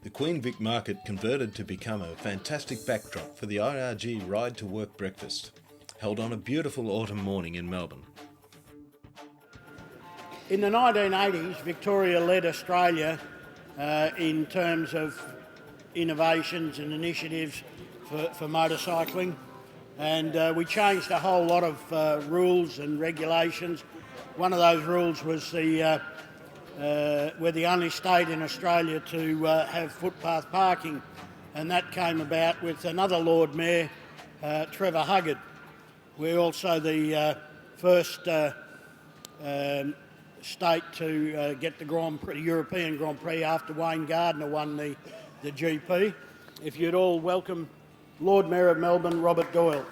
The Queen Vic Market converted to become a fantastic backdrop for the IRG Ride to Work breakfast, held on a beautiful autumn morning in Melbourne. In the 1980s, Victoria led Australia in terms of innovations and initiatives for motorcycling, and we changed a whole lot of rules and regulations. One of those rules was we're the only state in Australia to have footpath parking, and that came about with another Lord Mayor, Trevor Huggard. We're also the first state to get the European Grand Prix after Wayne Gardner won the GP. If you'd all welcome Lord Mayor of Melbourne, Robert Doyle.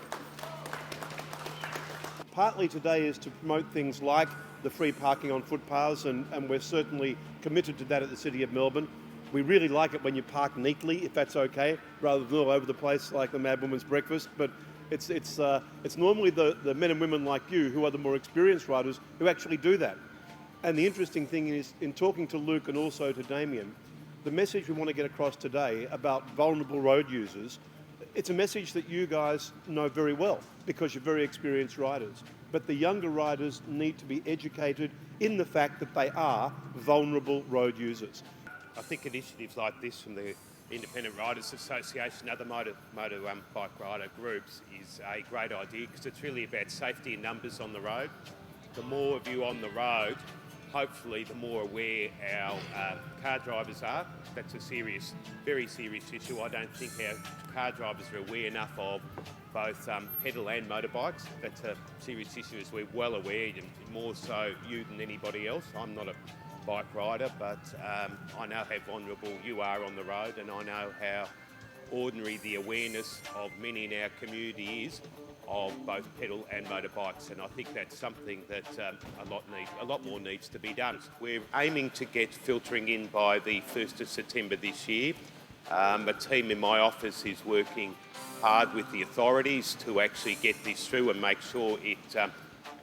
Partly today is to promote things like the free parking on footpaths, and we're certainly committed to that at the City of Melbourne. We really like it when you park neatly, if that's okay, rather than all over the place like the Mad Woman's Breakfast. But it's normally the men and women like you who are the more experienced riders who actually do that. And the interesting thing is, in talking to Luke and also to Damien, the message we want to get across today about vulnerable road users, it's a message that you guys know very well because you're very experienced riders. But the younger riders need to be educated in the fact that they are vulnerable road users. I think initiatives like this from the Independent Riders Association and other motor bike rider groups is a great idea because it's really about safety in numbers on the road. The more of you on the road, hopefully the more aware our car drivers are. That's a serious, very serious issue. I don't think our car drivers are aware enough of both pedal and motorbikes. That's a serious issue, as we're well aware, and more so you than anybody else. I'm not a bike rider, but I know how vulnerable you are on the road, and I know how ordinary the awareness of many in our community is of both pedal and motorbikes, and I think that's something that a lot more needs to be done. We're aiming to get filtering in by the 1st of September this year. A team in my office is working hard with the authorities to actually get this through and make sure it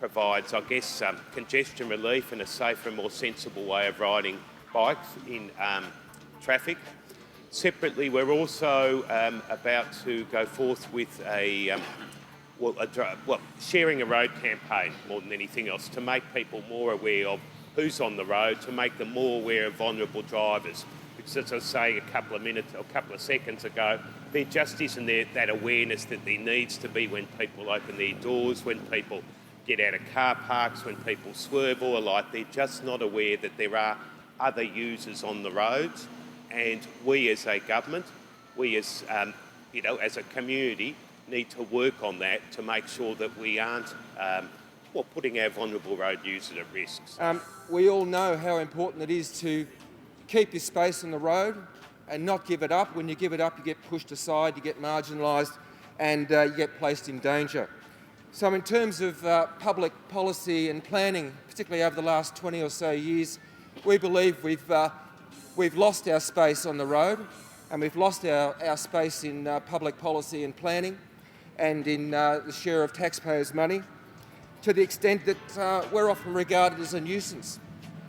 provides, I guess, congestion relief and a safer and more sensible way of riding bikes in traffic. Separately, we're also about to go forth with sharing a road campaign more than anything else to make people more aware of who's on the road, to make them more aware of vulnerable drivers. Because as I was saying a couple of seconds ago, there just isn't that awareness that there needs to be when people open their doors, when people get out of car parks, when people swerve or like. They're just not aware that there are other users on the roads, and we as a government, we as as a community, need to work on that to make sure that we aren't putting our vulnerable road users at risk. We all know how important it is to keep your space on the road and not give it up. When you give it up, you get pushed aside, you get marginalised, and you get placed in danger. So in terms of public policy and planning, particularly over the last 20 or so years, we believe we've lost our space on the road, and we've lost our space in public policy and planning and in the share of taxpayers' money, to the extent that we're often regarded as a nuisance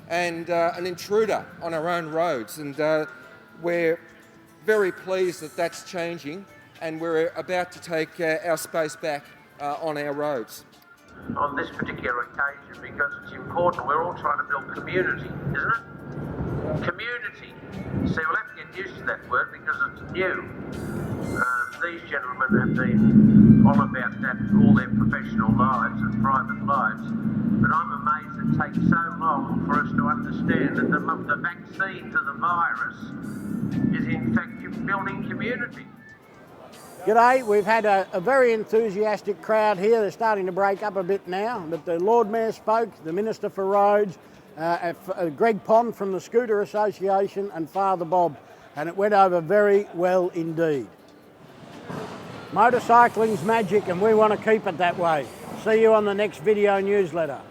and an intruder on our own roads. And we're very pleased that that's changing, and we're about to take our space back on our roads. On this particular occasion, because it's important, we're all trying to build community, isn't it? Community. So we'll have to get used to that word because it's new. These gentlemen have been on about that all their professional lives and private lives. But I'm amazed it takes so long for us to understand that the vaccine to the virus is in fact building community. G'day, we've had a very enthusiastic crowd here. They're starting to break up a bit now, but the Lord Mayor spoke, the Minister for Roads, Greg Pond from the Scooter Association and Father Bob, and it went over very well indeed. Motorcycling's magic and we want to keep it that way. See you on the next video newsletter.